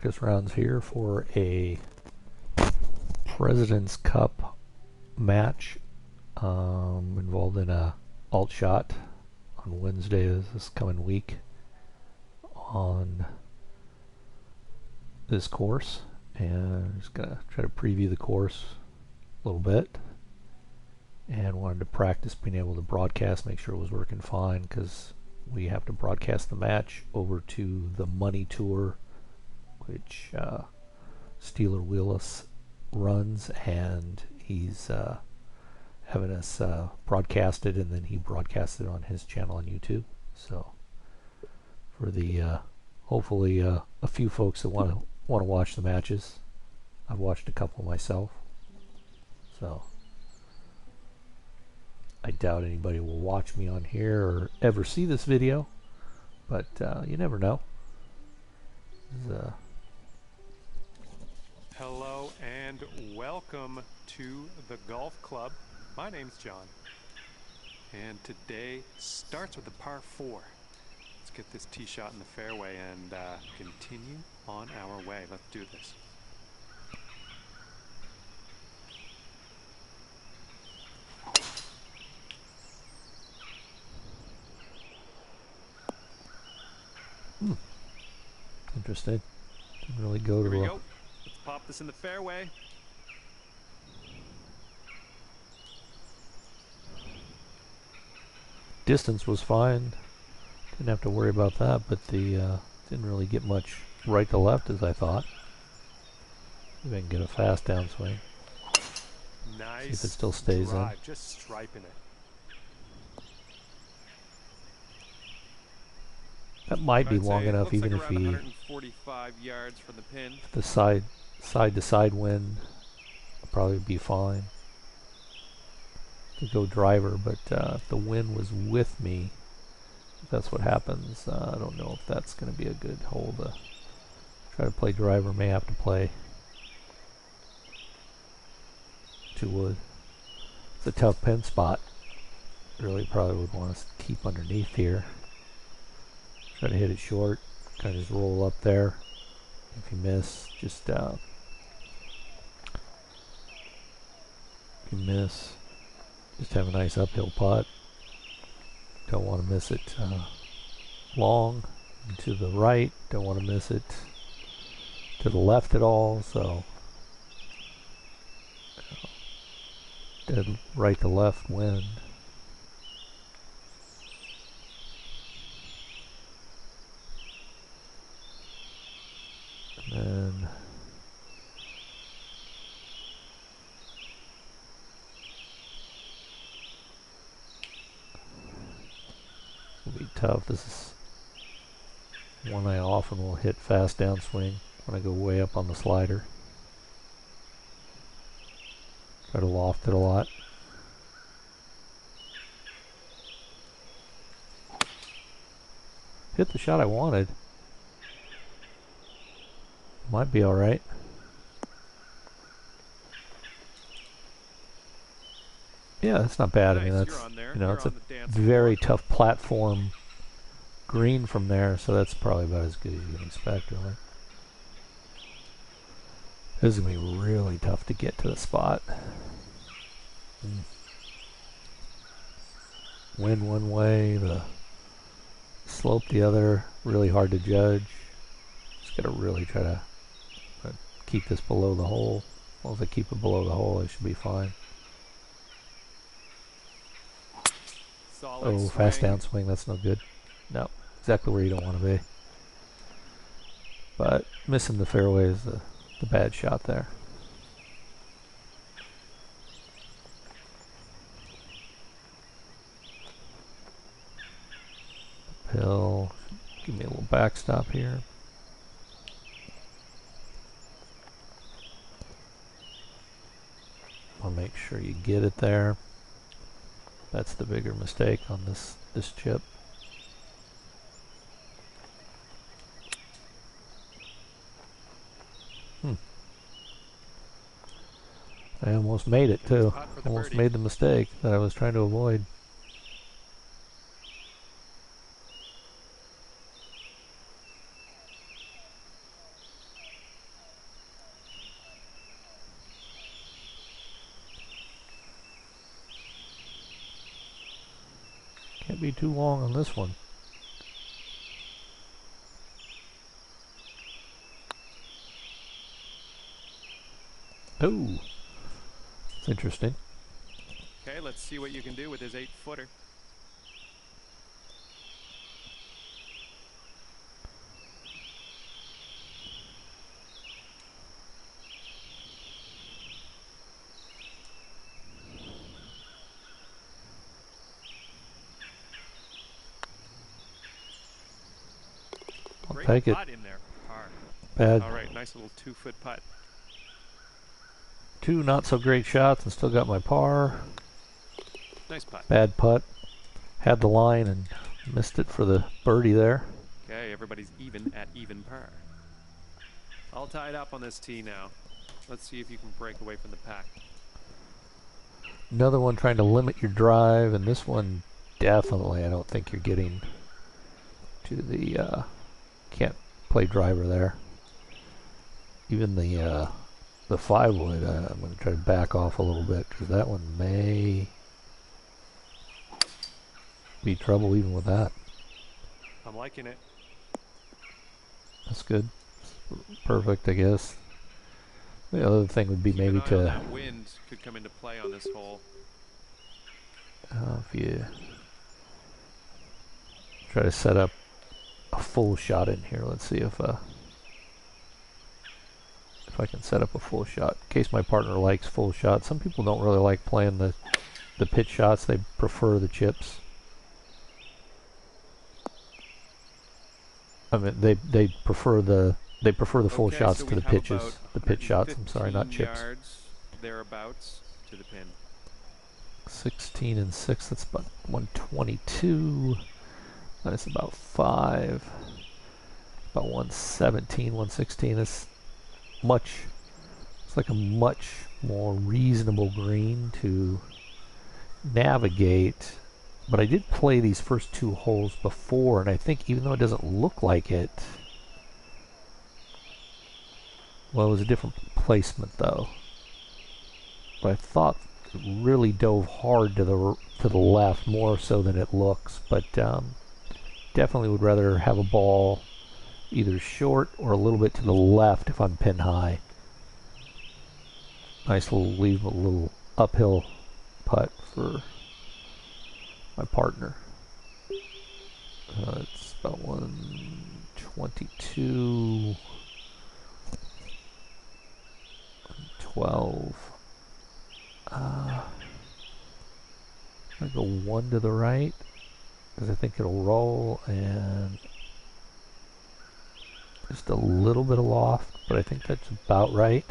Practice rounds here for a President's Cup match involved in a alt shot on Wednesday this coming week on this course, and I'm just gonna try to preview the course a little bit, and wanted to practice being able to broadcast, make sure it was working fine, because we have to broadcast the match over to the Money Tour, which Steeler Willis runs, and he's having us broadcast it, and then he broadcasts it on his channel on YouTube. So for the hopefully a few folks that want to watch the matches, I've watched a couple myself, so I doubt anybody will watch me on here or ever see this video, but you never know. Hello and welcome to the golf club. My name's John, and today starts with a par 4. Let's get this tee shot in the fairway and continue on our way. Let's do this. Interesting. Didn't really go Here to we go. Let's pop this in the fairway. distance was fine. Didn't have to worry about that, but the didn't really get much right to left as I thought. Maybe I can get a fast downswing. Nice. See if it still stays drive, in. just striping it. That might be long enough, even like if he 145 yards from the pin. the side to side wind would probably be fine to go driver, but if the wind was with me, if that's what happens, I don't know if that's going to be a good hole to try to play driver. May have to play 2 wood. It's a tough pin spot. Really probably would want to keep underneath here. Try to hit it short, kind of just roll up there. If you miss, just if you miss, just have a nice uphill putt. Don't want to miss it long and to the right. Don't want to miss it to the left at all. So dead right to left wind. And then it'll be tough. This is one I often will hit fast downswing when I go way up on the slider. Try to loft it a lot. Hit the shot I wanted. Might be alright. Yeah, that's not bad. Nice. I mean, that's, you know, You're it's a floor. very tough platform green from there, so that's probably about as good as you can expect, really. This is going to be really tough to get to the spot. Wind one way, the slope the other, really hard to judge. Just got to really try to keep this below the hole. Well, if I keep it below the hole, it should be fine. Solid Oh, swing. fast downswing, that's no good. No, exactly where you don't want to be. But missing the fairway is the bad shot there. Uphill, give me a little backstop here. I'll make sure you get it there. That's the bigger mistake on this chip. I almost made it too. Almost made the mistake that I was trying to avoid. Might be too long on this one. Oh, it's interesting. Okay, let's see what you can do with his 8-footer. I'll Great take it. putt in there. Par. Bad. All right, nice little 2-foot putt. 2 not so great shots and still got my par. Nice putt. Bad putt. Had the line and missed it for the birdie there. Okay, everybody's even at even par. All tied up on this tee now. Let's see if you can break away from the pack. Another one trying to limit your drive, and this one definitely I don't think you're getting to the can't play driver there. Even the 5-wood, I'm going to try to back off a little bit because that one may be trouble even with that. I'm liking it. That's good. Perfect, I guess. The other thing would be Keep maybe an eye on to that wind could come into play on this hole. if you try to set up a full shot in here. Let's see if I can set up a full shot in case my partner likes full shots. Some people don't really like playing the pitch shots. They prefer the chips. I mean, they prefer the full shots so to the pitches. The pitch shots. I'm sorry, not 15 chips. yards thereabouts to the pin. 16 and 6. That's about 122. That's about 5. About 117, 116. It's like a much more reasonable green to navigate. But I did play these first 2 holes before, and I think even though it doesn't look like it, well, it was a different placement though. But I thought it really dove hard to the left, more so than it looks. But definitely would rather have a ball either short or a little bit to the left if I'm pin high. Nice little uphill putt for my partner. It's about 122, 12. I'm gonna go 1 to the right because I think it'll roll, and just a little bit of loft, but I think that's about right.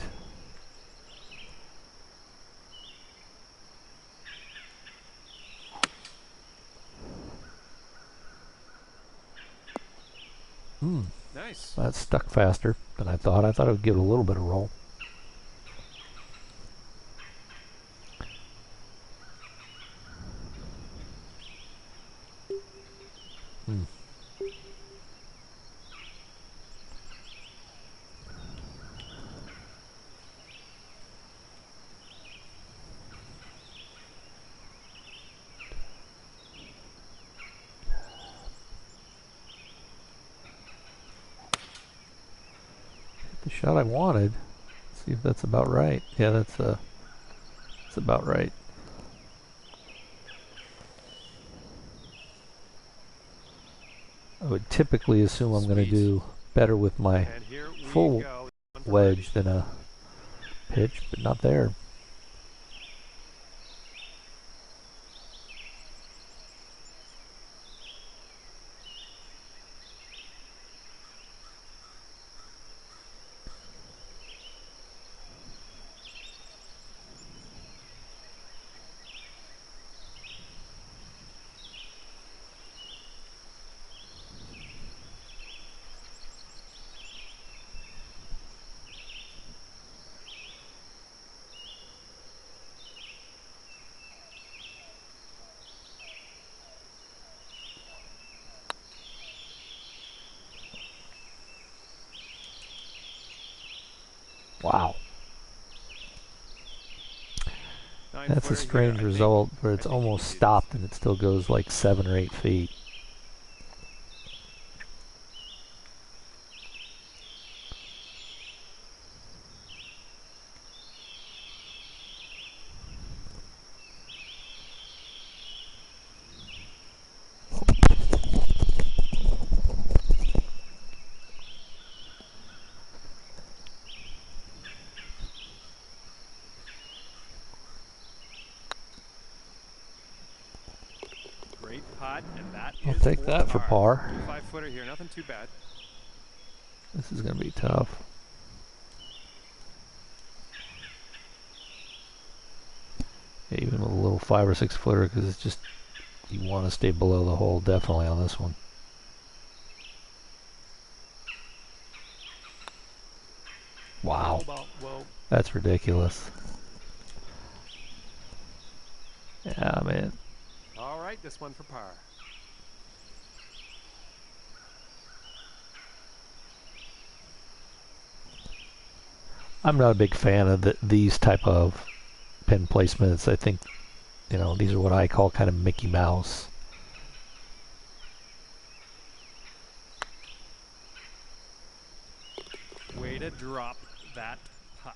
Nice. That stuck faster than I thought. I thought it would give it a little bit of roll. The shot I wanted. Let's see if that's about right. Yeah, that's about right. I would typically assume I'm going to do better with my full wedge than a pitch, but not there. Wow. 9 That's a footer here, strange I think. result, where I it's think you almost can do stopped this. and it still goes like 7 or 8 feet. Great putt, and that I'll is take for that for par. par. 5 footer here, nothing too bad. This is going to be tough. Even with a little 5 or 6 footer, because it's just, you want to stay below the hole definitely on this one. Wow, Whoa. that's ridiculous. Yeah, man. All right, this one for par. I'm not a big fan of these type of pin placements. I think, these are what I call kind of Mickey Mouse. Way to drop that putt.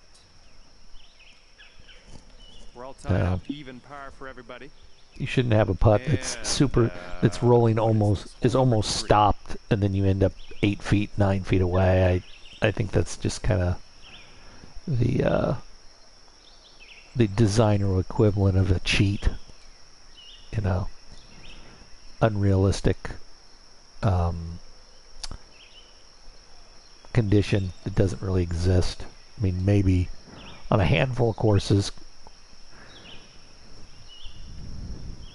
We're all tied up, even par for everybody. You shouldn't have a putt that's And super, that's rolling what is almost, this? is Hole number almost 3. stopped, and then you end up 8 feet, 9 feet away. I think that's just kind of the designer equivalent of a cheat. Unrealistic condition that doesn't really exist. I mean, maybe on a handful of courses,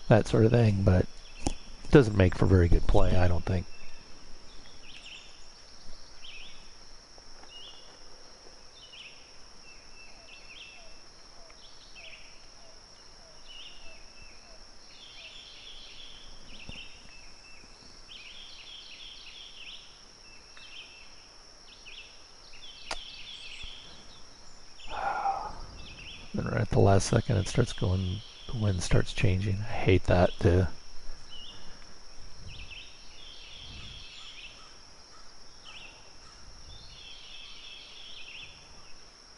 that sort of thing, but it doesn't make for very good play, I don't think. Then right at the last second, it starts going, the wind starts changing. I hate that too.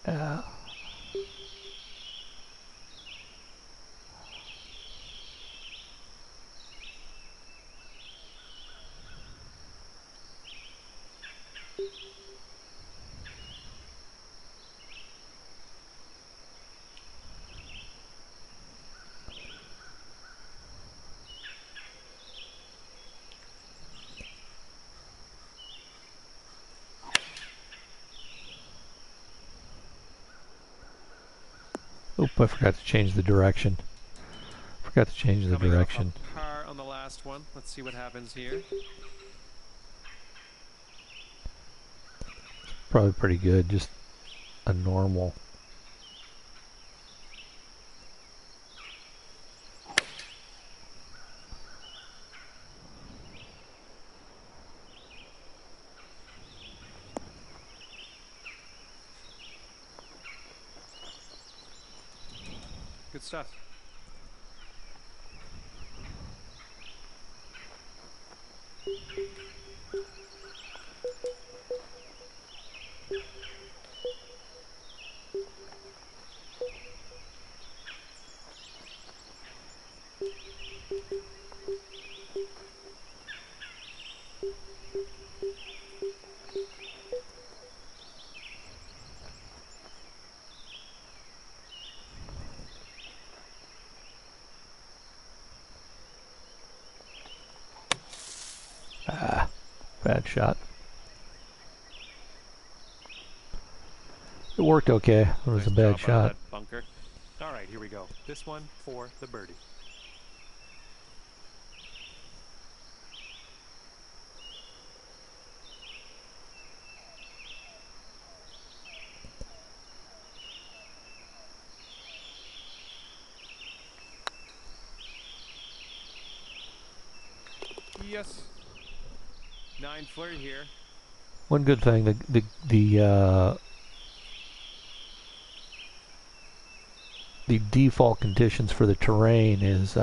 Yeah. Oop, I forgot to change the direction. Forgot to change the Coming off direction. a par on the last one. Let's see what happens here. Probably pretty good, just a normal. Good stuff. Bad shot. It worked okay. It was Nice a bad job out of shot. that bunker. All right, here we go. This one for the birdie. Yes. 9 footer here. One good thing, the the default conditions for the terrain is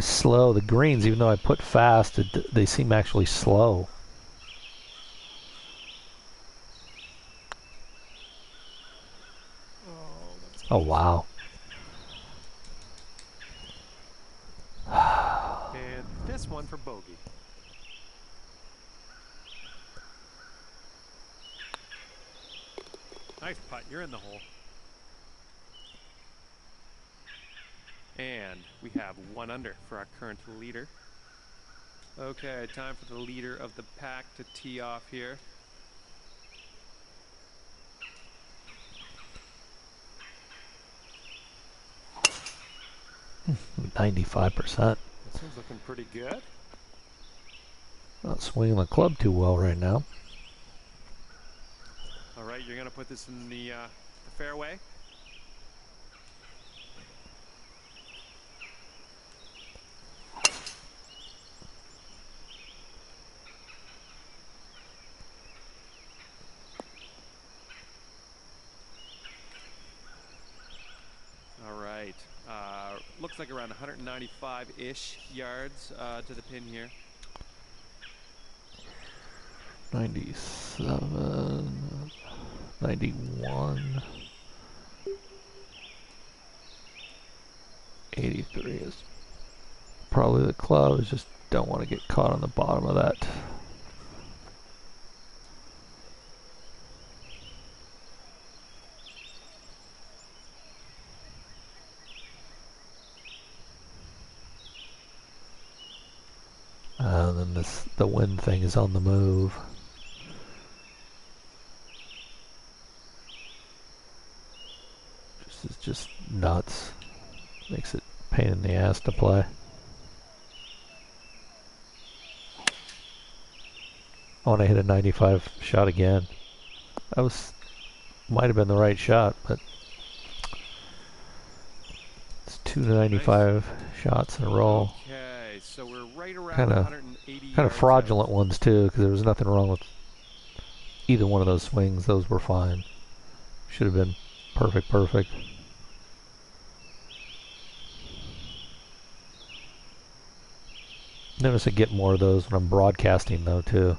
slow. The greens, even though I put fast, they seem actually slow. Oh wow. And this one for bogey. Nice putt, you're in the hole. And we have 1 under for our current leader. Okay, time for the leader of the pack to tee off here. $95%. This one's looking pretty good. Not swinging the club too well right now. All right, you're gonna put this in the fairway. All right, looks like around 195-ish yards to the pin here. 97, 91, 83 is probably the club. Just don't want to get caught on the bottom of that. Then the wind thing is on the move. This is just nuts. Makes it a pain in the ass to play. I want to hit a 95 shot again. That might have been the right shot, but it's 2 95 shots in a row. Okay, so we're right around 180 yards. Kind of fraudulent ones too, because there was nothing wrong with either one of those swings. Those were fine. Should have been perfect. Notice I get more of those when I'm broadcasting though too.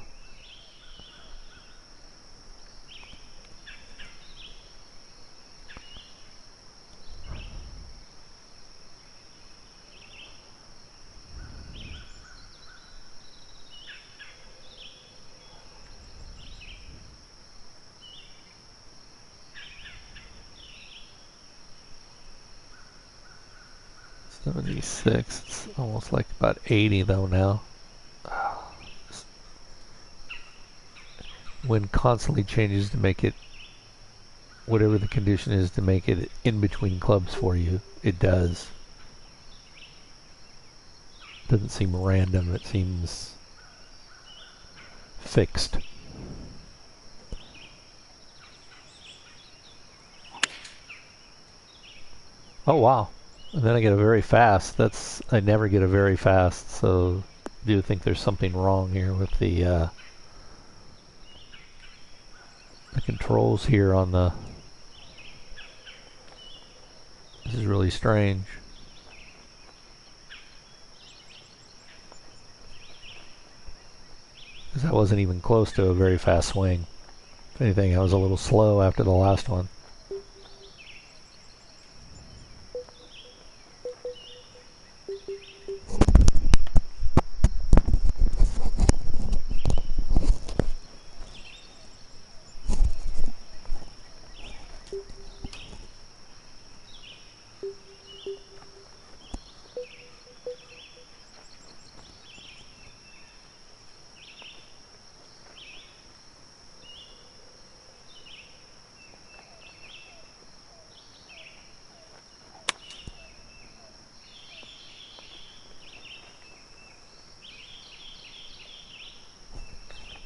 $76. It's almost like about 80 though now. Wind constantly changes to make it whatever the condition is to make it in between clubs for you. It does. Doesn't seem random. It seems fixed. Oh wow. And then I get a very fast. I never get a very fast, so I do think there's something wrong here with the controls here on the... This is really strange. Because I wasn't even close to a very fast swing. If anything, I was a little slow after the last one.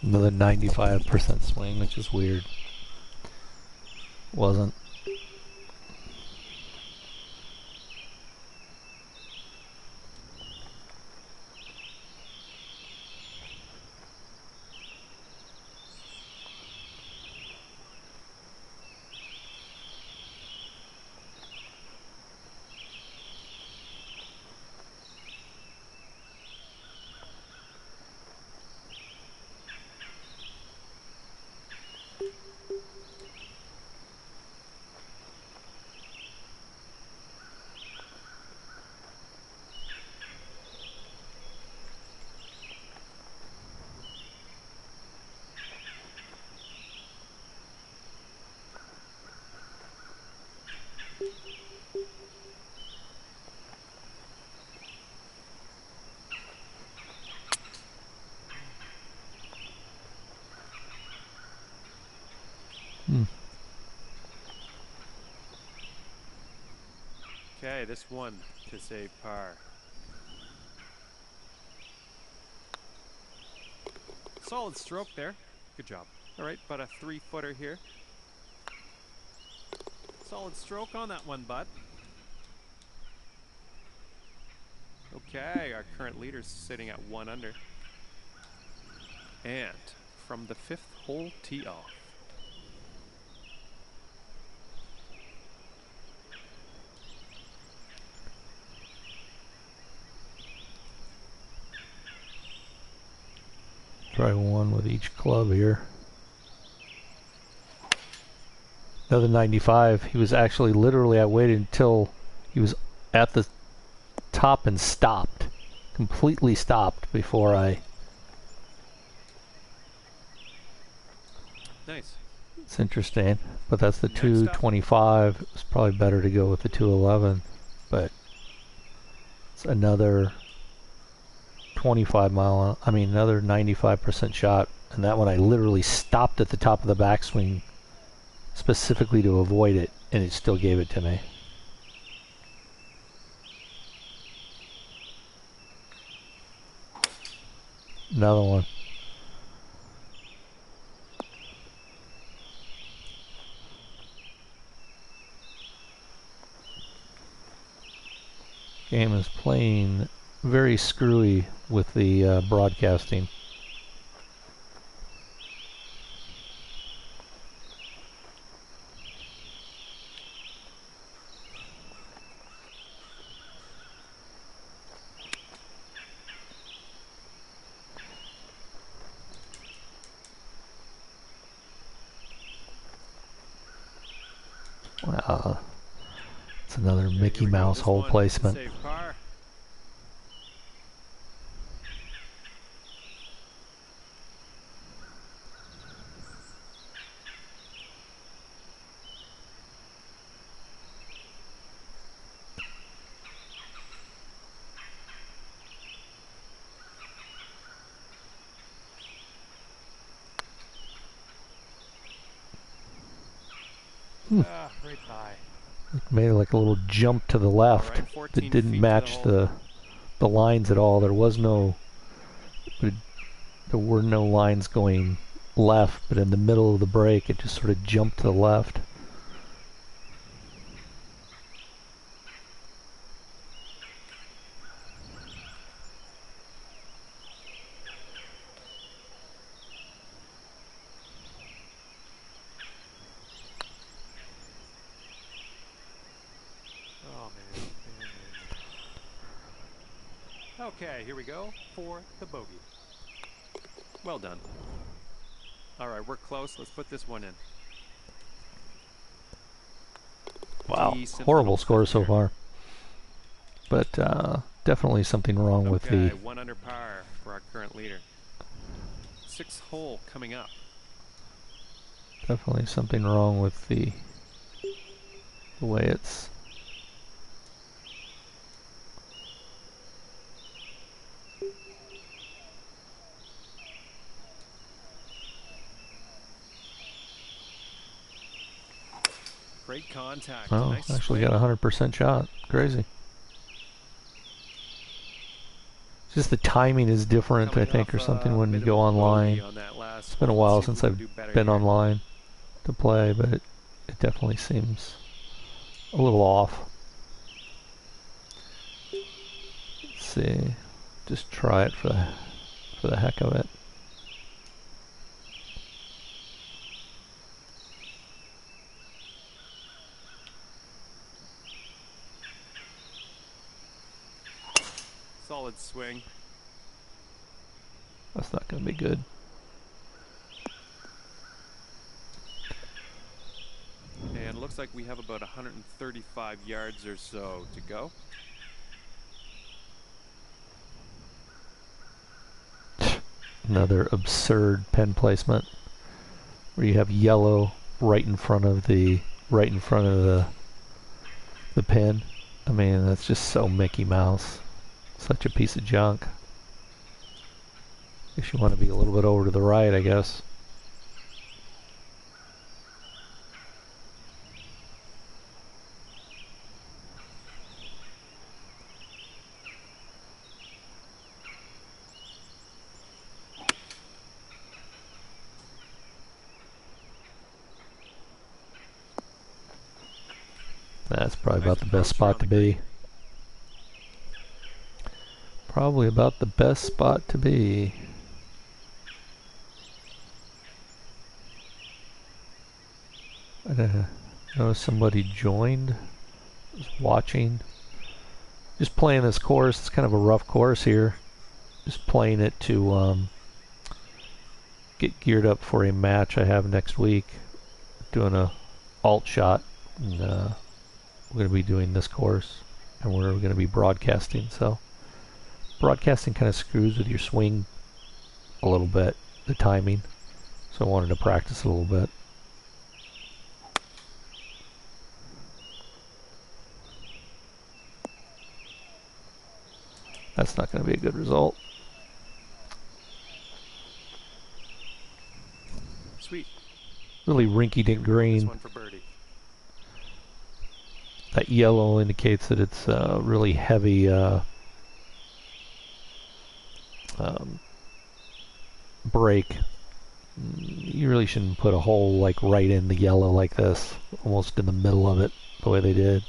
Another 95% swing, which is weird. Wasn't. Okay, this one to save par. Solid stroke there. Good job. All right, but a 3-footer here. Solid stroke on that one, bud. Okay, our current leader's sitting at 1 under. And from the 5th hole tee off. Try one with each club here. Another 95. He was actually literally, I waited until he was at the top and stopped. Completely stopped before I... Nice. It's interesting, but that's the Next 225. It's probably better to go with the 211, but it's another another 95% shot, and that one I literally stopped at the top of the backswing specifically to avoid it, and it still gave it to me. Another one. Game is playing very screwy with the broadcasting. Wow, it's another Mickey Mouse hole placement. Right by. Made like a little jump to the left that didn't match the lines at all. There were no lines going left, but in the middle of the break it just sort of jumped to the left. Okay, here we go for the bogey. Well done. All right, we're close. Let's put this one in. Wow, horrible score so far. But definitely something wrong with the... 1 under par for our current leader. 6th hole coming up. Definitely something wrong with the way it's... Great contact. Oh, nice actually swing. got a 100% shot. Crazy. Just the timing is different, I think, or something when you go online. It's been a while since I've been online to play, but it definitely seems a little off. Let's see. Just try it for the heck of it. Solid swing. That's not going to be good. And it looks like we have about 135 yards or so to go. Another absurd pen placement where you have yellow right in front of the pin. I mean, that's just so Mickey Mouse. Such a piece of junk. If you want to be a little bit over to the right, I guess. That's probably Nice about the best approach here on spot to the be. green. Probably about the best spot to be. I noticed somebody joined, was watching. Just playing this course. It's kind of a rough course here. Just playing it to get geared up for a match I have next week. Doing a alt shot. And, we're going to be doing this course. And we're going to be broadcasting. So broadcasting kind of screws with your swing a little bit. The timing. So I wanted to practice a little bit. That's not going to be a good result. Sweet. Really rinky-dink green. This one for birdie. That yellow indicates that it's really heavy break. You really shouldn't put a hole like right in the yellow like this, almost in the middle of it, the way they did.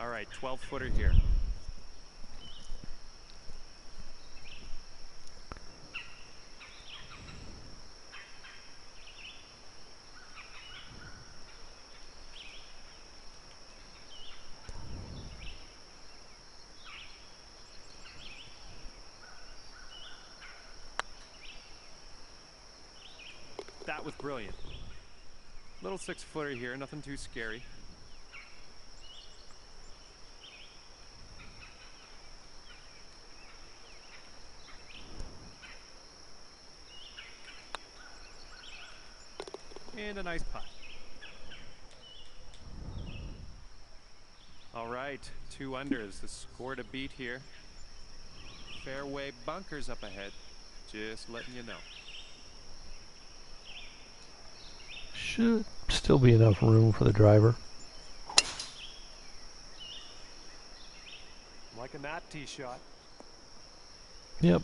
All right, 12-footer here. That was brilliant. Little 6-footer here, nothing too scary. And a nice putt. All right, 2 under is the score to beat here. Fairway bunkers up ahead. Just letting you know. Should still be enough room for the driver. I'm liking that tee shot. Yep.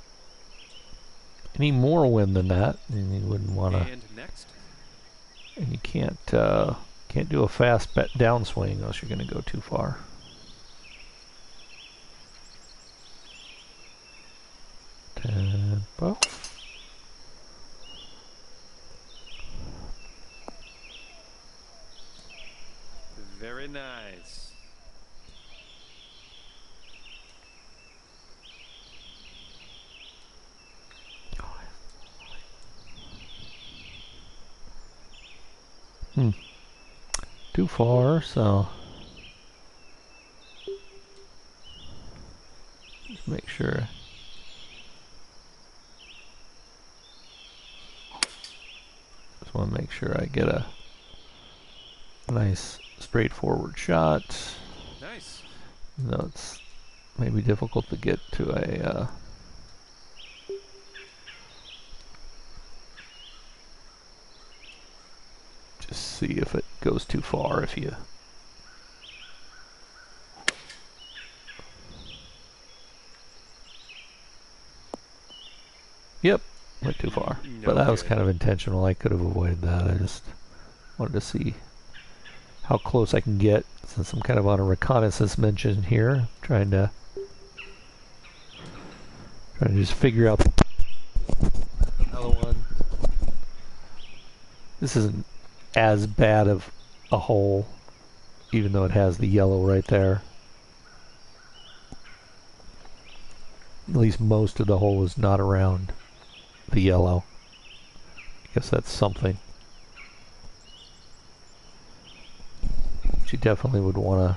Any more wind than that, and you wouldn't want to. And next. And you can't do a fast downswing, else you're going to go too far. Tempo. Very nice. Too far, so just make sure. Just want to make sure I get a nice straightforward shot. Nice. Though it's maybe difficult to get to a just see if it goes too far if you Yep, went too far. No but that was good. kind of intentional. I could have avoided that. I just wanted to see how close I can get since I'm kind of on a reconnaissance mission here, trying to just figure out another one. This isn't as bad of a hole, even though it has the yellow right there. At least most of the hole is not around the yellow. I guess that's something. But you definitely would want to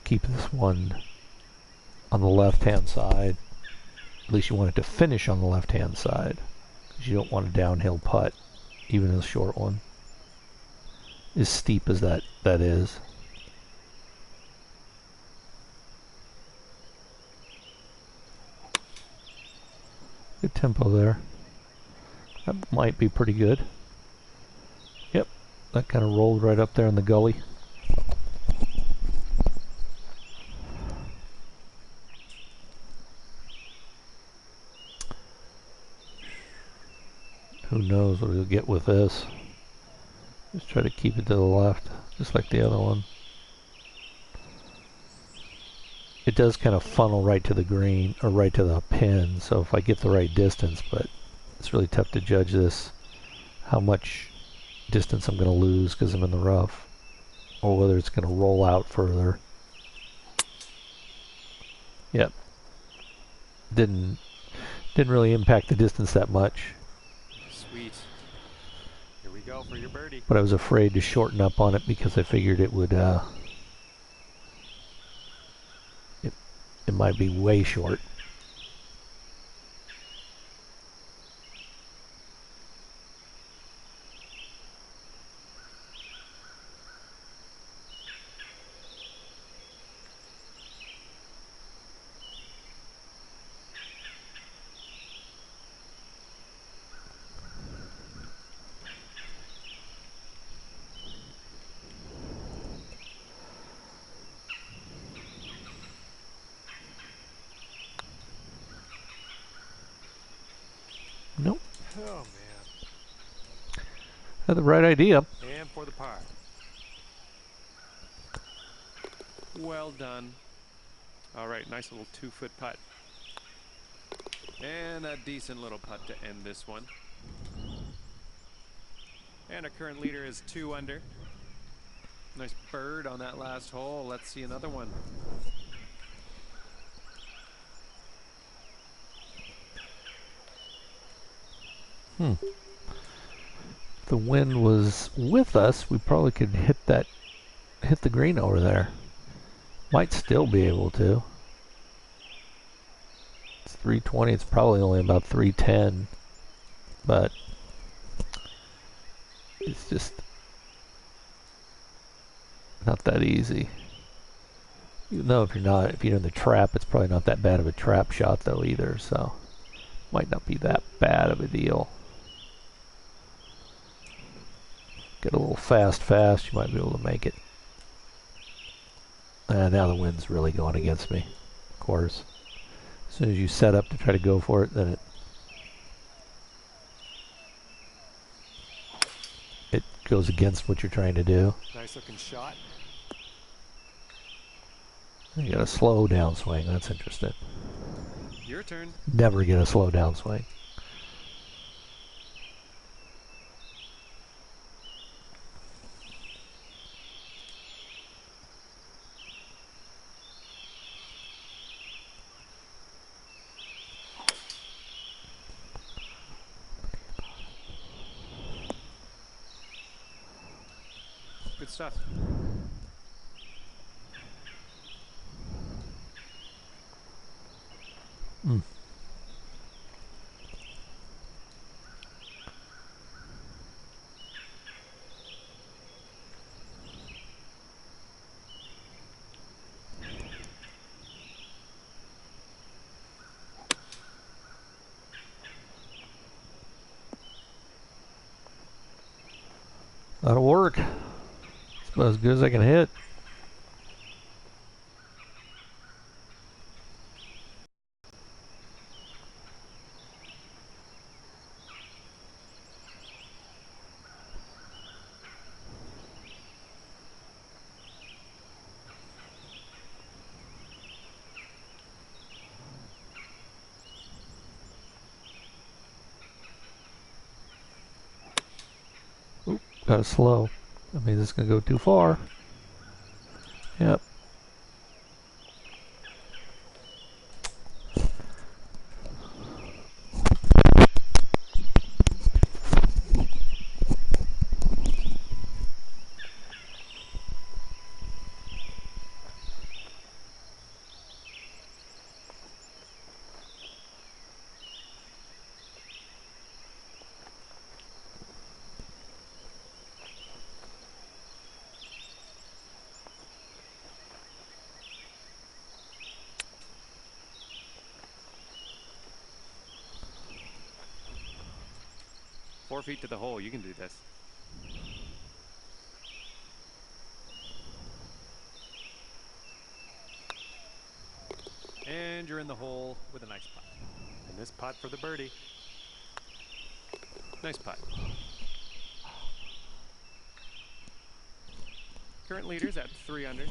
keep this one on the left-hand side. At least you want it to finish on the left-hand side, because you don't want a downhill putt, even a short one, as steep as that is. Good tempo there. That might be pretty good. Yep, that kind of rolled right up there in the gully. Who knows what he'll get with this. Just try to keep it to the left, just like the other one. It does kind of funnel right to the green, or right to the pin, so if I get the right distance, but it's really tough to judge this, how much distance I'm going to lose because I'm in the rough, or whether it's going to roll out further. Yep. Didn't really impact the distance that much. Sweet. Here we go for your birdie. But I was afraid to shorten up on it because I figured it would, it might be way short. Nope. Oh, man. Had the right idea. And for the par. Well done. All right, nice little 2-foot putt. And a decent little putt to end this one. And our current leader is 2 under. Nice bird on that last hole. Let's see another one. If the wind was with us, we probably could hit the green over there. Might still be able to. It's 320, it's probably only about 310, but it's just not that easy. Even though if you're in the trap, it's probably not that bad of a trap shot though either, so might not be that bad of a deal. Get a little fast, you might be able to make it. Now the wind's really going against me, of course. As soon as you set up to try to go for it, then it goes against what you're trying to do. Nice looking shot. You got a slow downswing, that's interesting. Your turn. Never get a slow downswing. Good stuff. That'll work. It's about as good as I can hit. Oop, got it slow. That means it's going to go too far. Yep. 4 feet to the hole. You can do this. And you're in the hole with a nice putt. And this putt for the birdie. Nice putt. Current leaders at 3 under.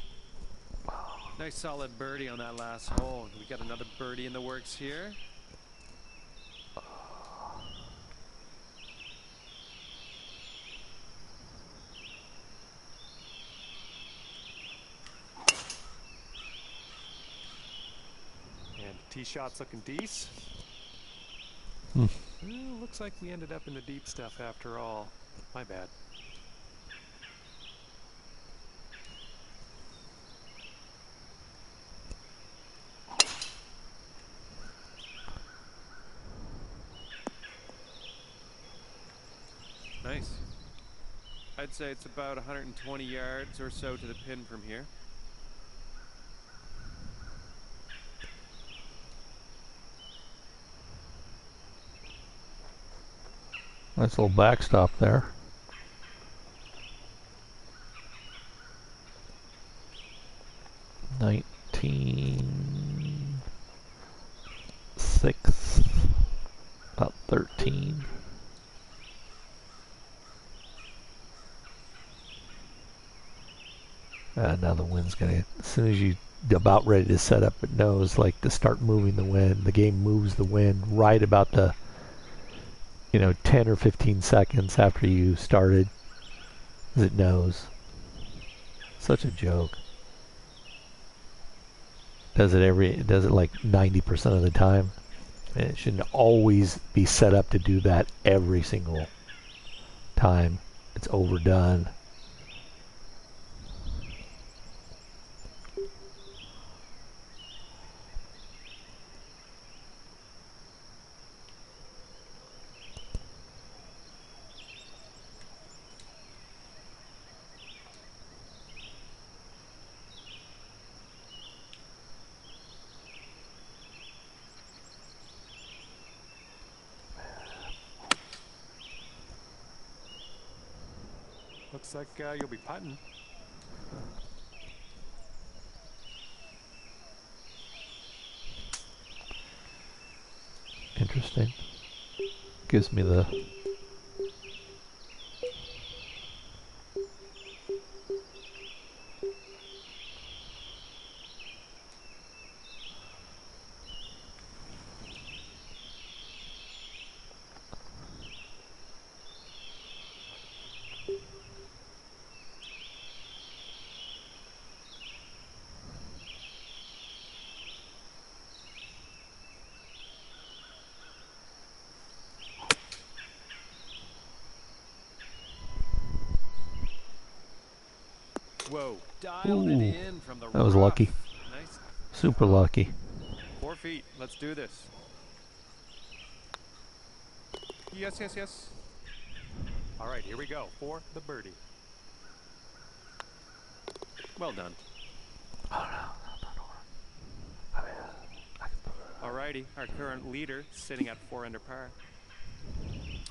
Nice solid birdie on that last hole. We got another birdie in the works here. And tee shot's looking decent. Well, looks like we ended up in the deep stuff after all. My bad. Nice. I'd say it's about 120 yards or so to the pin from here. Nice little backstop there. $19.6, about 13. Now the wind's gonna, as soon as you about ready to set up, it knows like to start moving the wind. The game moves the wind right about the 10 or 15 seconds after you started, as it knows. Such a joke. Does it like 90% of the time. And it shouldn't always be set up to do that every single time. It's overdone. Looks like you'll be putting. Interesting. Gives me the Whoa, dialed it in from the that was rough. lucky. Nice. Super lucky. 4 feet. Let's do this. Yes, yes, yes. All right, here we go for the birdie. Well done. All righty, our current leader sitting at 4 under par.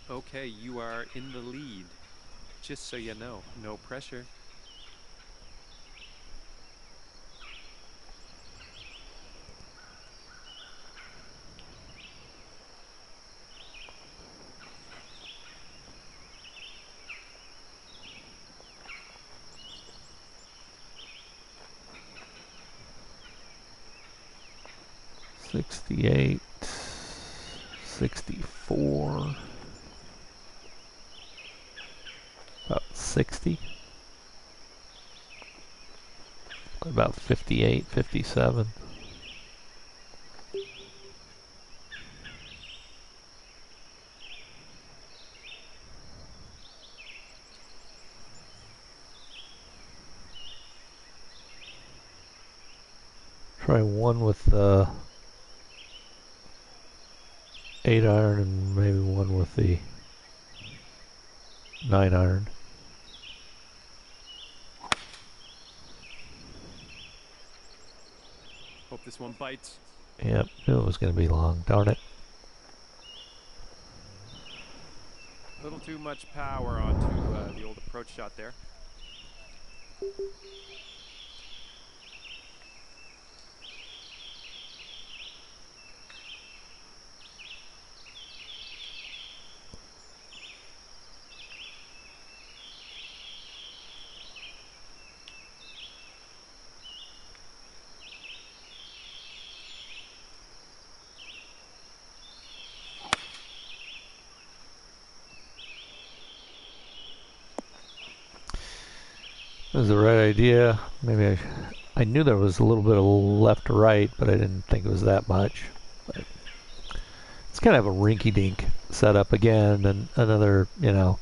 Okay, you are in the lead. Just so you know, no pressure. $68, $64, about 60, about 58, 57. Try one with 8 iron and maybe one with the 9 iron. Hope this one bites. Yep, knew it was going to be long. Darn it. A little too much power onto the old approach shot there. It was the right idea. Maybe I knew there was a little bit of left to right, but I didn't think it was that much. But it's kind of a rinky-dink setup again, and another, you know,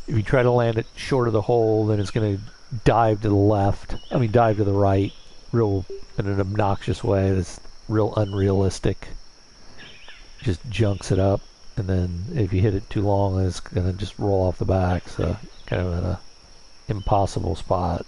if you try to land it short of the hole, then it's going to dive to the left. I mean, dive to the right, real in an obnoxious way. That's real unrealistic. Just junks it up, and then if you hit it too long, it's going to just roll off the back. So kind of in a impossible spot.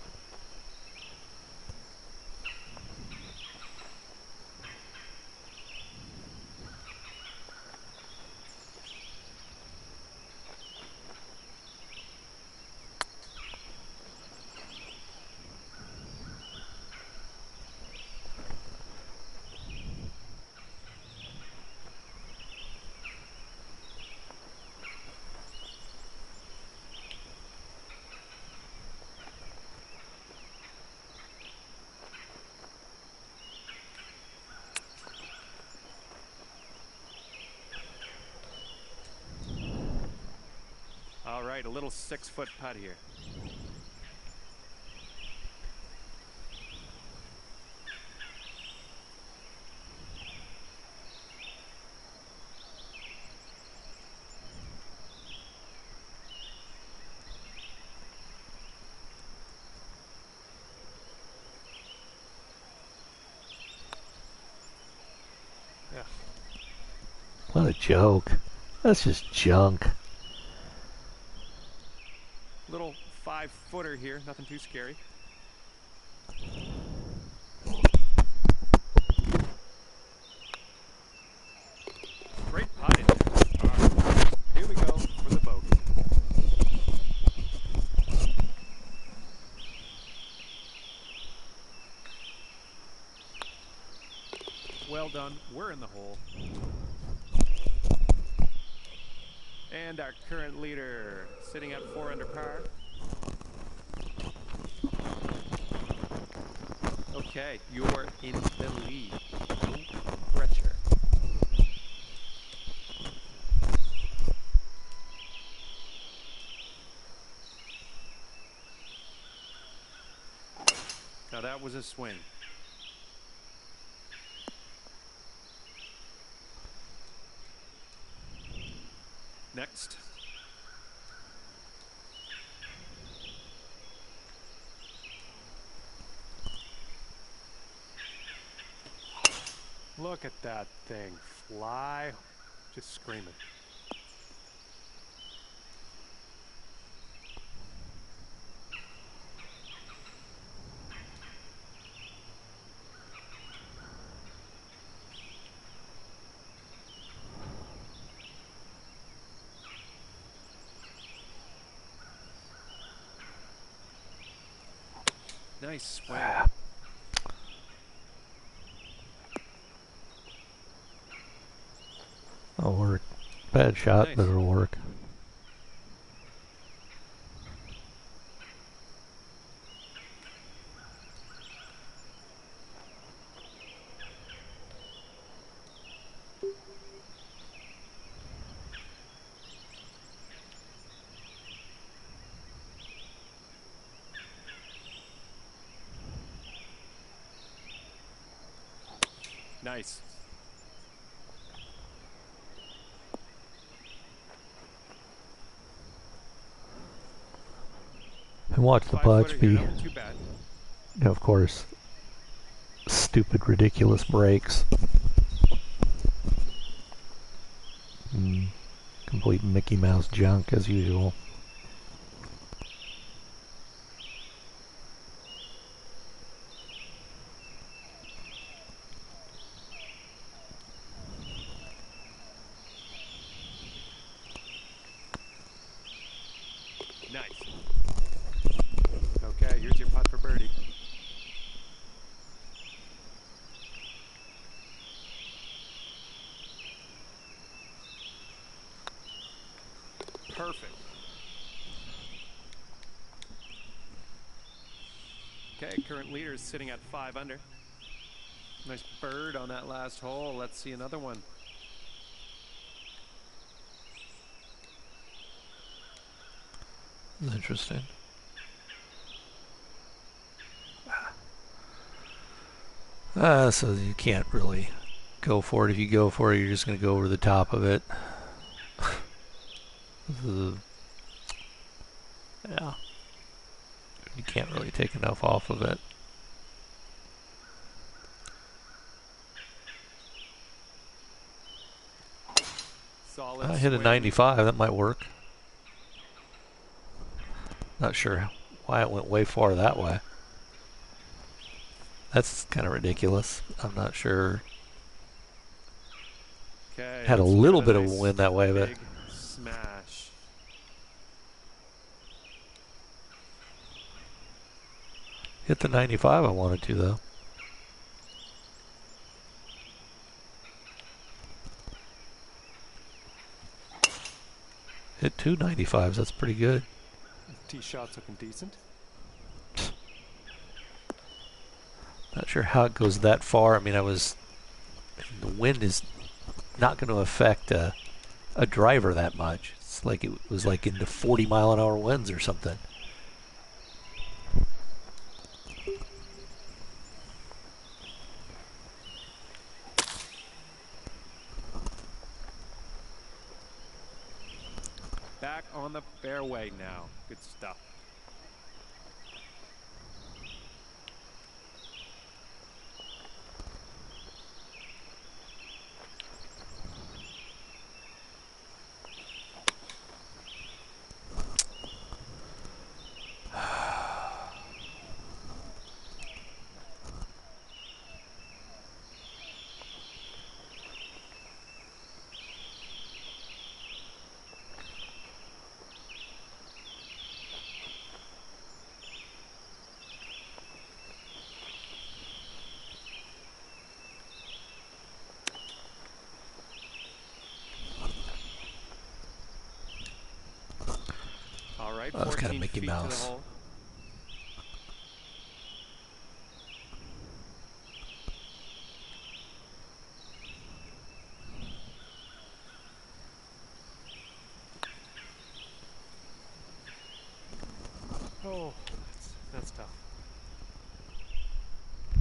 All right, a little 6-foot putt here. Yeah. What a joke. That's just junk. Little 5-footer here, nothing too scary. Great putting. Right. Here we go for the bogey. Well done. We're in the hole. And our current leader sitting at 4 under par. Okay, you're in the lead. No pressure. Now that was a swing. Next. Look at that thing fly, just screaming. Nice swing. That'll work. Bad shot, Nice. but it'll work. Nice. And watch the 5-footer putts here, be, nothing too bad. of course, stupid, ridiculous breaks. Complete Mickey Mouse junk as usual. Nice. Okay, here's your putt for birdie. Perfect. Okay, current leader is sitting at 5 under. Nice bird on that last hole. Let's see another one. Interesting. So you can't really go for it. If you go for it, you're just going to go over the top of it. Yeah. You can't really take enough off of it. Solid I hit a swing. 95. That might work. Not sure why it went way far that way. That's kind of ridiculous. I'm not sure. Okay, Had a let's give little it bit of nice a wind that way, but big smash. hit the 95 I wanted to, though. Hit two 95s. That's pretty good. Tee shot's looking decent. Not sure how it goes that far. I mean, the wind is not going to affect a driver that much. It's like it was like into 40-mile-an-hour winds or something. Back on the fairway now. Good stuff. All right, That was kind of 14 Mickey feet to the Mouse. hole. Oh, that's tough.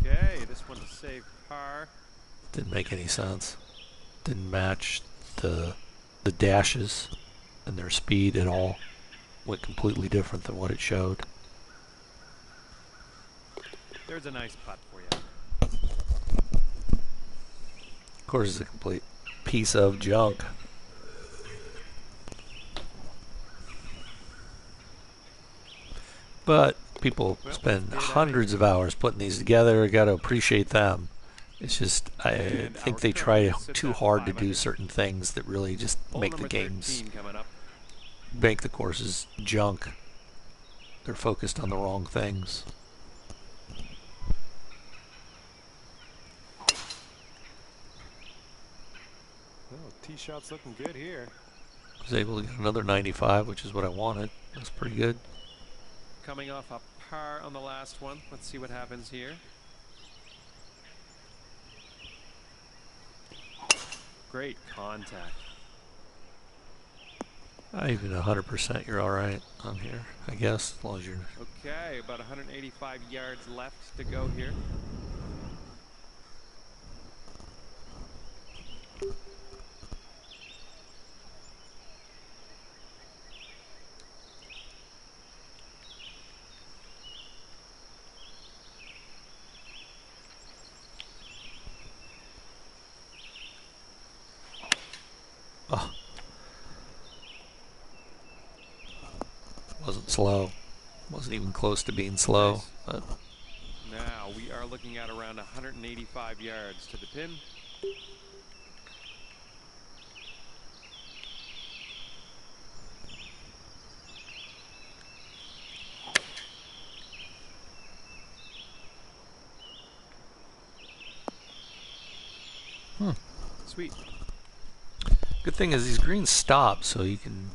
Okay, this one's a safe par. Didn't make any sense. Didn't match the dashes and their speed at all. Went completely different than what it showed. There's a nice putt for you. Of course, it's a complete piece of junk. But people spend hundreds of hours putting these together. Got to appreciate them. It's just, I think they try too hard to do certain things that really just make the games, make the courses junk. They're focused on the wrong things. Oh, tee shot's looking good here. I was able to get another 95, which is what I wanted. That's pretty good. Coming off a par on the last one. Let's see what happens here. Great contact. Even 100%, you're all right on here, I guess, as long as you're... Okay, about 185 yards left to go here. Oh. Wasn't slow. Wasn't even close to being slow. Nice. But Now we are looking at around 185 yards to the pin. sweet. Good thing is these greens stop, so you can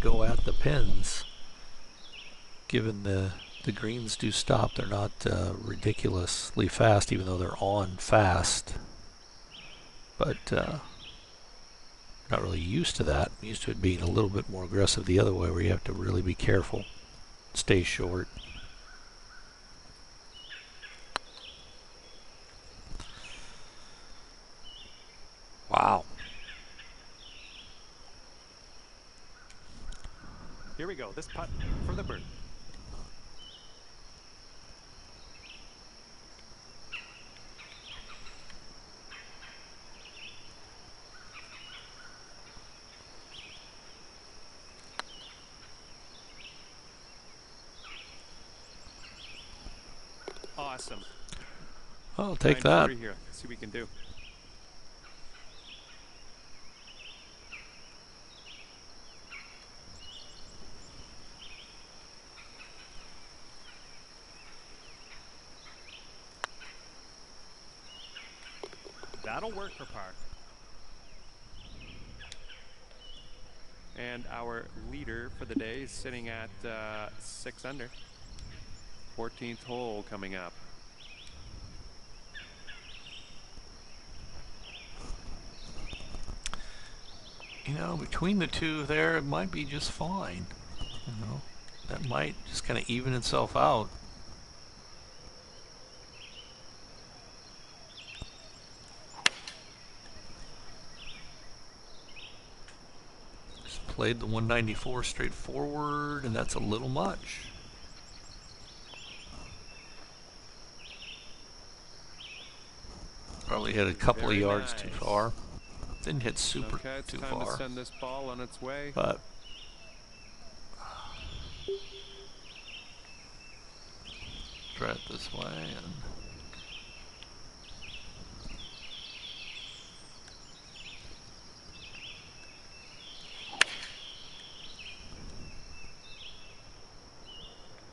go at the pins. Given the greens do stop, they're not ridiculously fast, even though they're on fast. But not really used to that. I'm used to it being a little bit more aggressive the other way, where you have to really be careful, stay short. Wow. Here we go. This putt for the bird. Awesome. I'll take that. Here. Let's see what we can do. That'll work for par. And our leader for the day is sitting at 6 under. 14th hole coming up. You know, between the two there, it might be just fine. You know, that might just kind of even itself out. Just played the 194 straight forward, and that's a little much. Probably hit a couple of yards too far. Didn't hit super it's too time far. To send this ball on its way. But try it this way and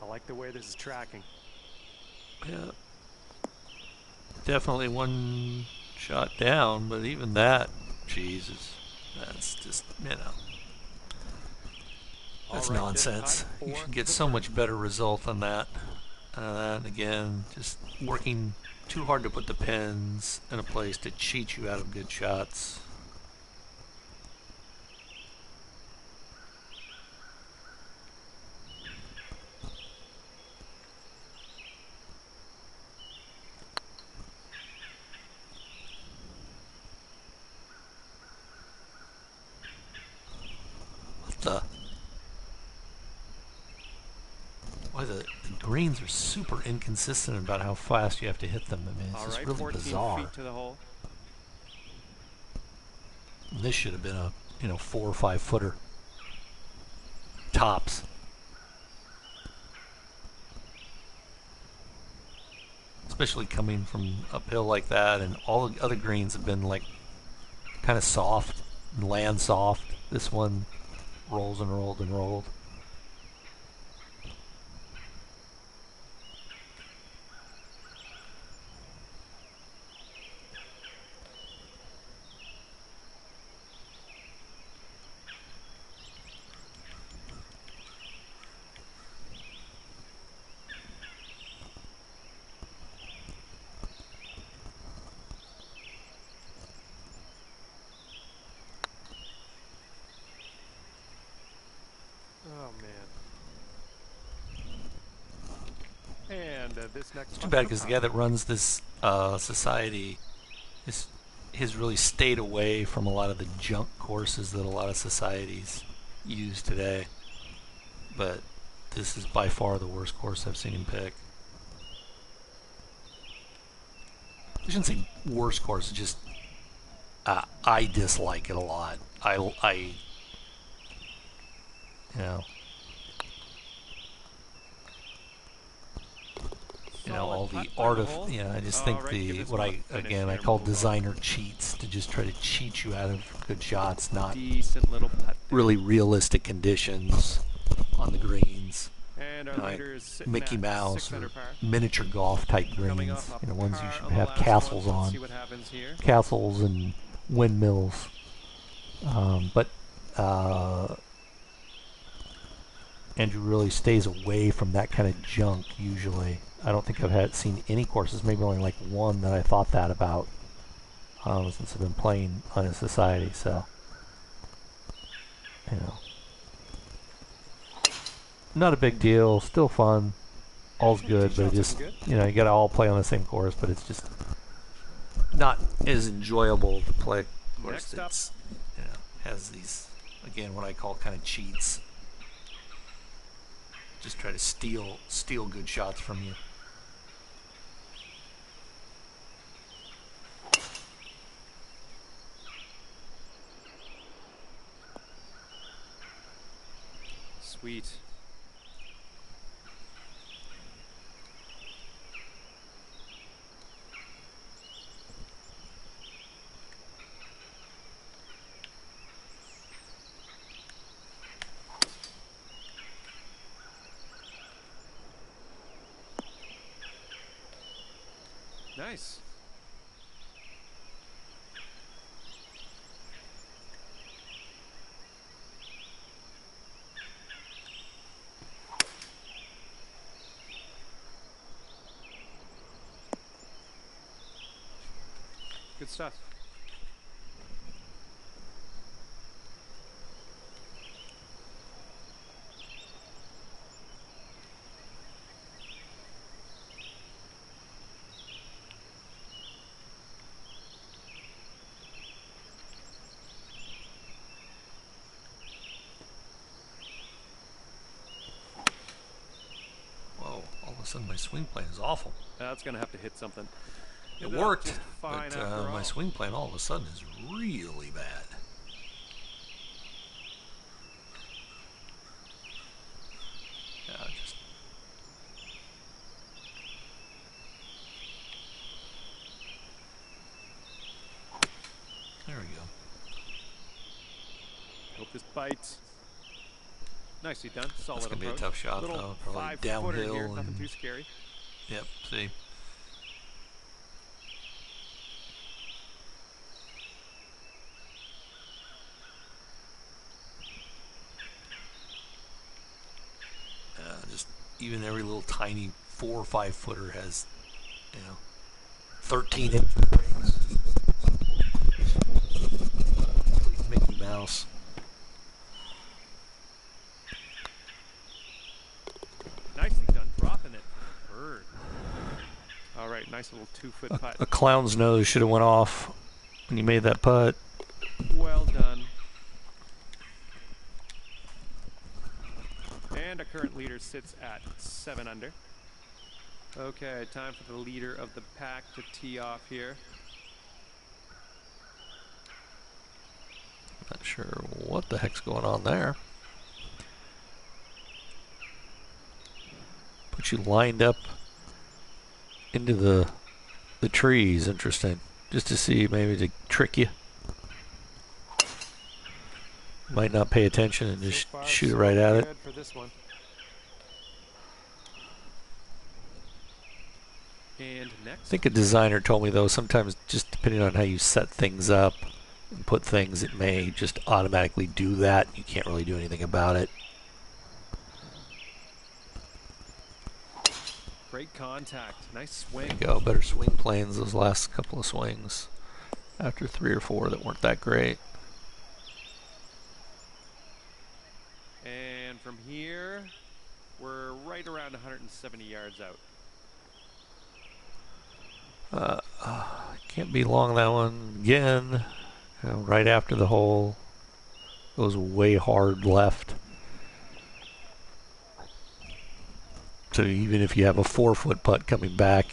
I like the way this is tracking. yeah. Definitely one shot down, but even that, Jesus, that's just, you know, that's right, nonsense. You should get so much better result than that. And again, just working too hard to put the pins in a place to cheat you out of good shots. The greens are super inconsistent about how fast you have to hit them. I mean, it's just really bizarre. Feet to the hole. And this should have been a 4 or 5 footer tops. Especially coming from uphill like that, and all the other greens have been like kind of soft and land soft. This one rolls and rolled and rolled. Oh man. And this next. It's too bad because the guy that runs this society has really stayed away from a lot of the junk courses that a lot of societies use today. But this is by far the worst course I've seen him pick. I shouldn't say worst course, it's just I dislike it a lot. All the art of, I just think what I call designer cheats, to just try to cheat you out of good shots, not decent little putt really realistic conditions on the greens. And our leader is Mickey Mouse or miniature golf type greens, ones you should have castles on. Castles and windmills. But Andrew really stays away from that kind of junk usually. I don't think I've seen any courses, maybe only like one that I thought that about since I've been playing on his society. So, you know, not a big deal. Still fun. All's good, but it just, you know, you gotta all play on the same course, but it's just not as enjoyable to play a course that's, you know, has these, again, what I call kind of cheats. Just try to steal good shots from you. Sweet. Nice. Good stuff. Whoa, all of a sudden my swing plane is awful. That's going to have to hit something. It worked, but my swing plane all of a sudden is really bad. Yeah, just... There we go. Hope this bites. Nicely done. Solid That's going to be approach. a tough shot, Little though. Probably 5-footer downhill. Here. And... Nothing too scary. Yep, see. Just even every little tiny 4 or 5 footer has, you know, 13-inch rings. Mickey Mouse. Nicely done, dropping it. Bird. All right, nice little 2-foot putt. A clown's nose should have went off when you made that putt. Well done. And our current leader sits at 7 under. Okay, time for the leader of the pack to tee off here. Not sure what the heck's going on there. Put you lined up into the trees. Interesting. Just to see, maybe to trick you. Might not pay attention and just shoot it right at it. For this one. And next. I think a designer told me, though, sometimes just depending on how you set things up and put things, it may just automatically do that. You can't really do anything about it. Great contact. Nice swing. There you go. Better swing planes those last couple of swings after 3 or 4 that weren't that great. And from here, we're right around 170 yards out. Can't be long, that one. Again, right after the hole. Goes way hard left. So even if you have a 4-foot putt coming back,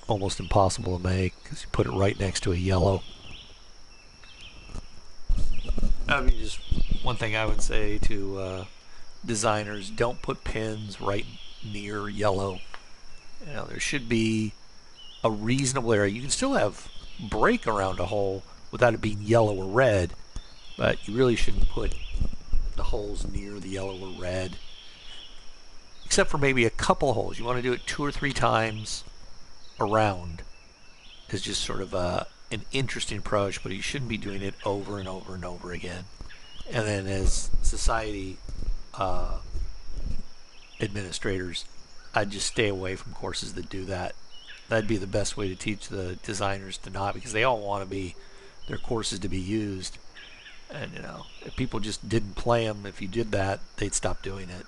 almost impossible to make because you put it right next to a yellow. I mean, just one thing I would say to designers: don't put pins right near yellow. You know, there should be a reasonable area. You can still have break around a hole without it being yellow or red, but you really shouldn't put the holes near the yellow or red, except for maybe a couple holes. You want to do it 2 or 3 times around as just sort of a an interesting approach, but you shouldn't be doing it over and over and over again. And then as society administrators, I'd just stay away from courses that do that. That'd be the best way to teach the designers to not, because they all want to be their courses to be used. And you know, if people just didn't play them, if you did that, they'd stop doing it.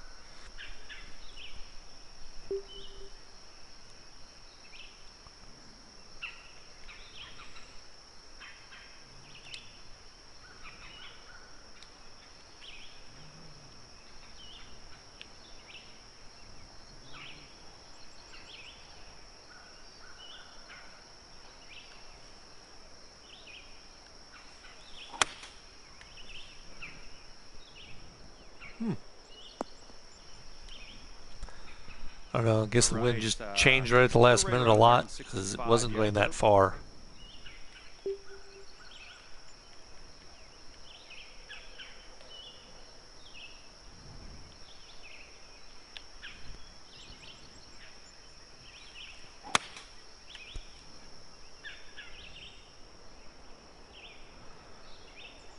I don't know. I guess the wind just changed right at the last minute a lot because it wasn't going that far.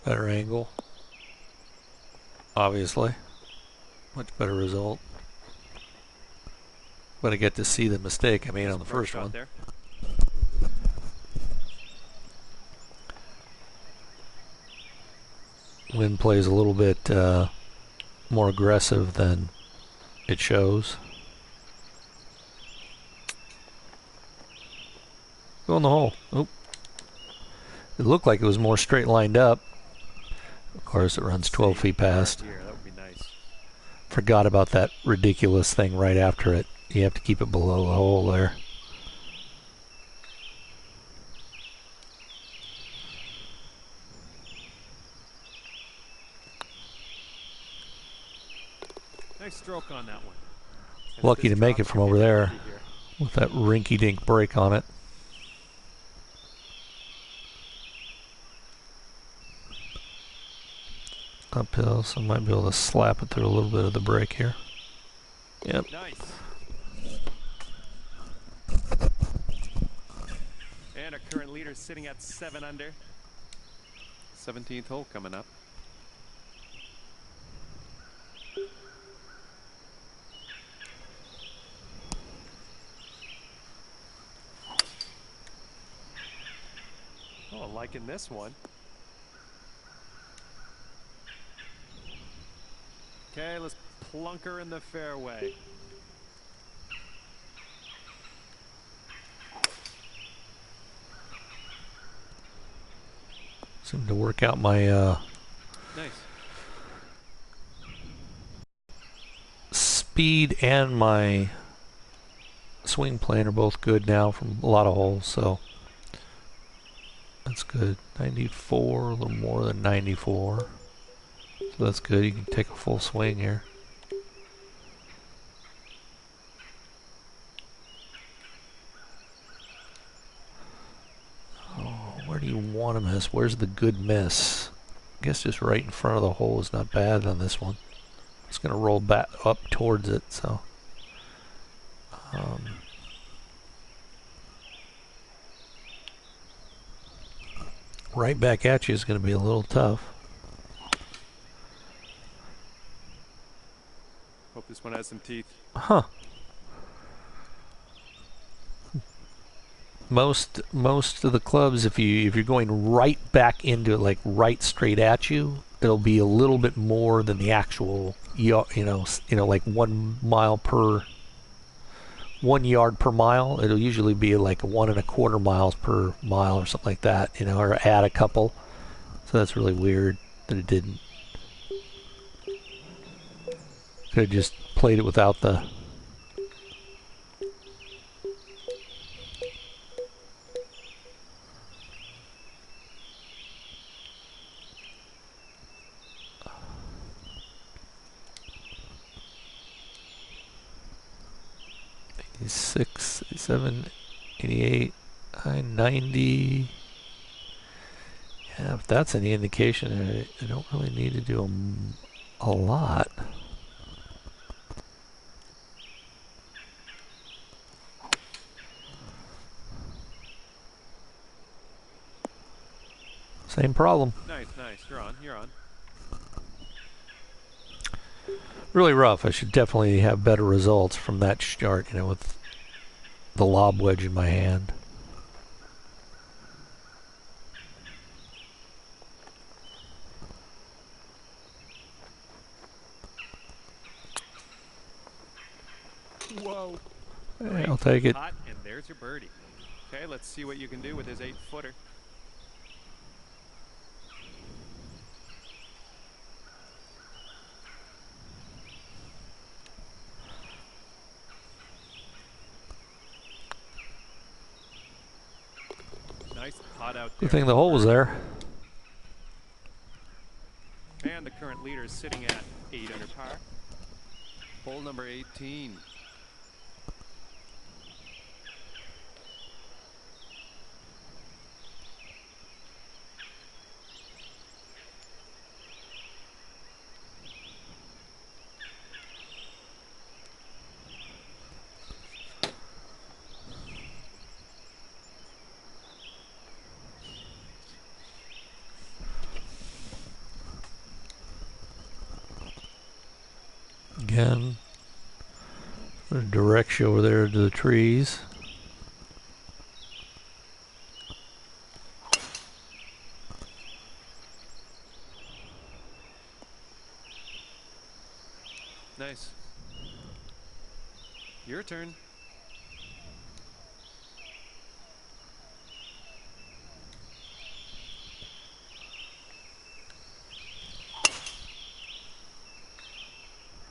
Better angle. Obviously. Much better result. But I get to see the mistake I made on the first one. There. Wind plays a little bit more aggressive than it shows. Go in the hole. Oop. It looked like it was more straight lined up. Of course, it runs 12 feet past. Here, that would be nice. Forgot about that ridiculous thing right after it. You have to keep it below the hole there. Nice stroke on that one. And Lucky to make it from over there with that rinky-dink break on it. Uphill, so I might be able to slap it through a little bit of the break here. Yep. Nice. And our current leader is sitting at 7 under. 17th hole coming up. Oh, liking this one. Okay, let's plunk her in the fairway. Seemed to work out my Nice. speed and my swing plan are both good now from a lot of holes, so that's good. 94, a little more than 94. So that's good. You can take a full swing here. Oh, where do you want to miss? Where's the good miss? I guess just right in front of the hole is not bad on this one. It's going to roll back up towards it, so. Right back at you is going to be a little tough. Hope this one has some teeth. Huh. Most of the clubs, if you're going right back into it, like right straight at you, it'll be a little bit more than the actual, like 1 yard per mile. It'll usually be like 1.25 miles per mile or something like that, or add a couple. So that's really weird that it didn't. Could have just played it without the. Six, 7, 88, 90. Yeah, if that's any indication, I don't really need to do a lot. Same problem. Nice, nice. You're on. You're on. Really rough. I should definitely have better results from that start, you know, with the lob wedge in my hand. Whoa. Hey, I'll take it. Hot, and there's your birdie. Okay, let's see what you can do with his 8-footer. Nice pot out there. Good thing the hole was there. And the current leader is sitting at 8 under par. Hole number 18. Again, directs you over there to the trees. Nice. Your turn.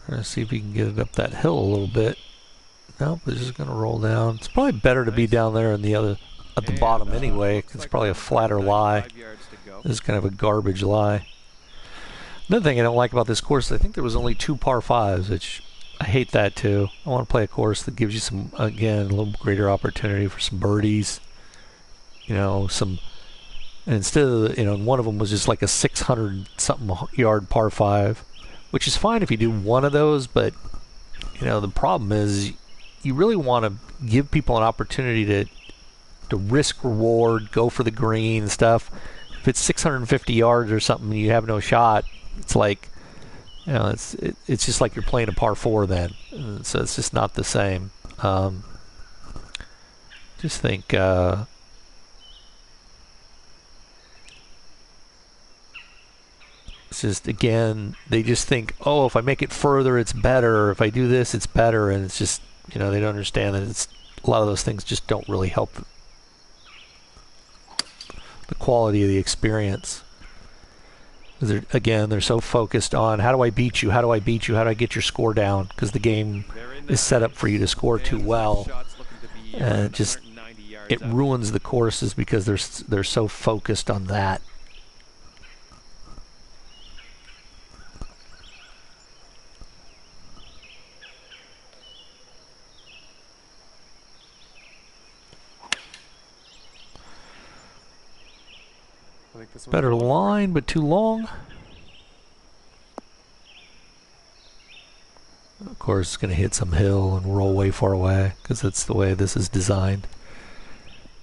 Trying to see if he can get it up that hill a little bit. Nope, it's just going to roll down. It's probably better to be down there in the other at the bottom anyway. It's probably a flatter lie. This is kind of a garbage lie. Another thing I don't like about this course, I think there was only 2 par 5s, which I hate that too. I want to play a course that gives you some, again, a little greater opportunity for some birdies. You know, some, and instead of, you know, one of them was just like a 600 something yard par 5, which is fine if you do one of those, but you know, the problem is you really want to give people an opportunity to risk reward, go for the green and stuff. If it's 650 yards or something and you have no shot, it's like, you know, it's just like you're playing a par 4 then. So it's just not the same. Just think it's just, again, they just think, oh, if I make it further, it's better. If I do this, it's better. And it's just, you know, they don't understand that it's, a lot of those things just don't really help the quality of the experience. They're so focused on, how do I beat you? How do I beat you? How do I get your score down? Because the game is set up for you to score too well. And it ruins the courses because they're so focused on that. Better line, but too long. Of course, it's going to hit some hill and roll way far away because that's the way this is designed.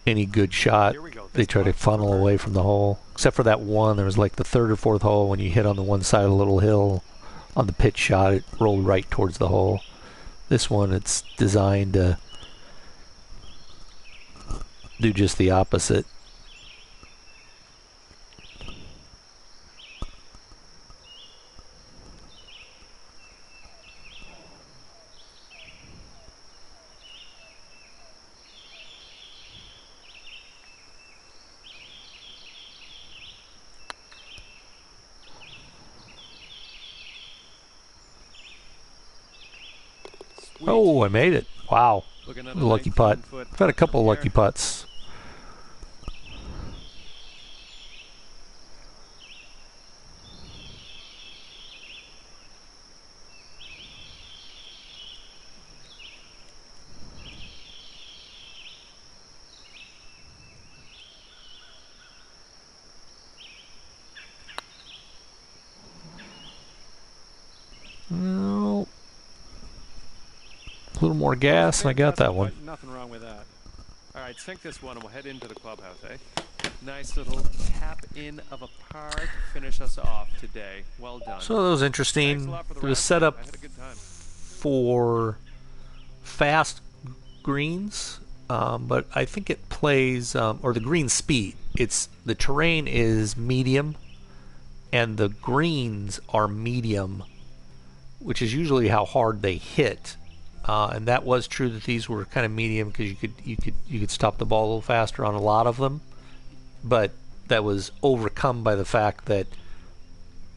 Any good shot, they try to funnel away from the hole. Except for that one, there was like the 3rd or 4th hole when you hit on the one side of the little hill on the pitch shot, it rolled right towards the hole. This one, it's designed to do just the opposite. Oh, I made it. Wow. Lucky putt. I've had a couple of lucky putts. Well, a little more gas, and I got that one. Nothing wrong with that. All right, sink this one, and we'll head into the clubhouse, eh? Nice little tap in of a par to finish us off today. Well done. So that was interesting. Thanks a lot for the It was round, set man. up I had a good time. for fast greens, but I think it plays, or the green speed. The terrain is medium, and the greens are medium, which is usually how hard they hit. And that was true that these were kind of medium because you could stop the ball a little faster on a lot of them, but that was overcome by the fact that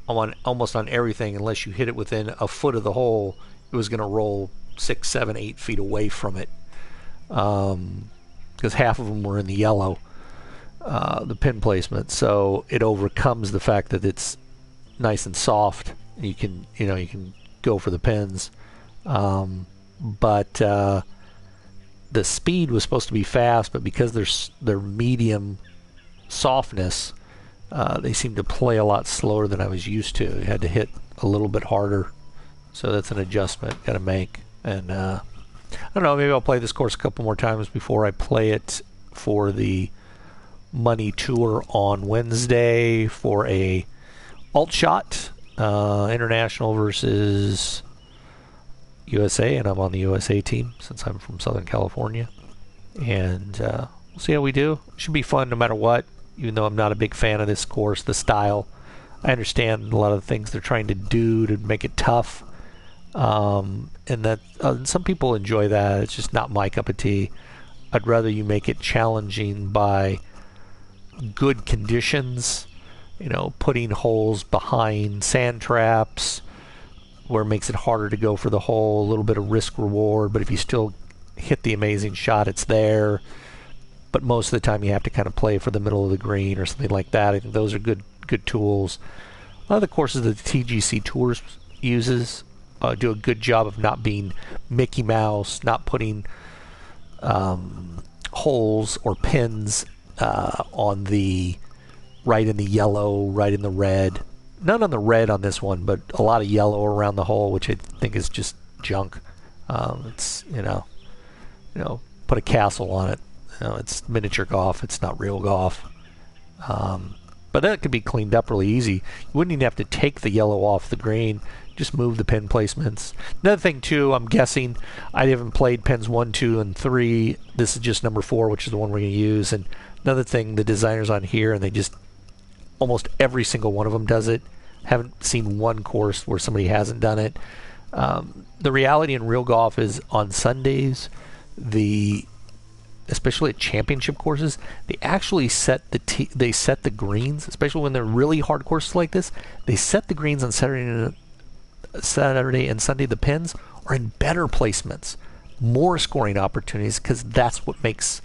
almost on everything, unless you hit it within a foot of the hole, it was going to roll 6, 7, 8 feet away from it, because half of them were in the yellow, the pin placement. So it overcomes the fact that it's nice and soft. You can go for the pins, but the speed was supposed to be fast, but because they're medium softness, they seem to play a lot slower than I was used to. You had to hit a little bit harder, so that's an adjustment got to make. And I don't know, maybe I'll play this course a couple more times before I play it for the money tour on Wednesday for a alt shot, international versus USA, and I'm on the USA team since I'm from Southern California. And we'll see how we do. It should be fun no matter what, even though I'm not a big fan of this course, the style. I understand a lot of the things they're trying to do to make it tough, and that some people enjoy that. It's just not my cup of tea. I'd rather you make it challenging by good conditions, putting holes behind sand traps where it makes it harder to go for the hole, a little bit of risk reward, but if you still hit the amazing shot, it's there. But most of the time you have to kind of play for the middle of the green or something like that. I think those are good tools. A lot of the courses that the TGC Tours uses do a good job of not being Mickey Mouse, not putting holes or pins on the right in the yellow, right in the red. None on the red on this one, but a lot of yellow around the hole, which I think is just junk. It's put a castle on it. It's miniature golf. It's not real golf. But that could be cleaned up really easy. You wouldn't even have to take the yellow off the green. Just move the pin placements. Another thing too, I'm guessing, I haven't played pins 1, 2, and 3. This is just number 4, which is the one we're going to use. And another thing, the designers on here, and they just almost every single one of them does it. Haven't seen one course where somebody hasn't done it. The reality in real golf is on Sundays, especially at championship courses, they actually set the greens, especially when they're really hard courses like this. They set the greens on Saturday and Sunday. The pins are in better placements, more scoring opportunities, because that's what makes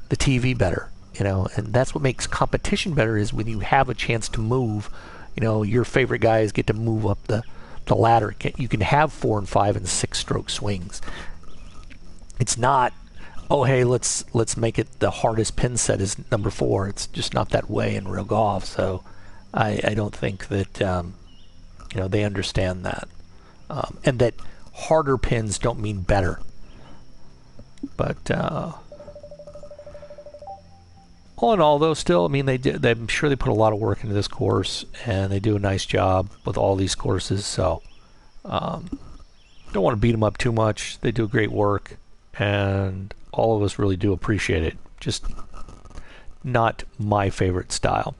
the TV better, and that's what makes competition better, is when you have a chance to move. Your favorite guys get to move up the ladder. You can have 4 and 5 and 6 stroke swings. It's not, oh hey, let's make it the hardest pin set is number 4. It's just not that way in real golf. So I don't think that they understand that, and that harder pins don't mean better. But all in all, though, still, I mean, I'm sure they put a lot of work into this course, and they do a nice job with all these courses. So don't want to beat them up too much. They do great work, and all of us really do appreciate it. Just not my favorite style.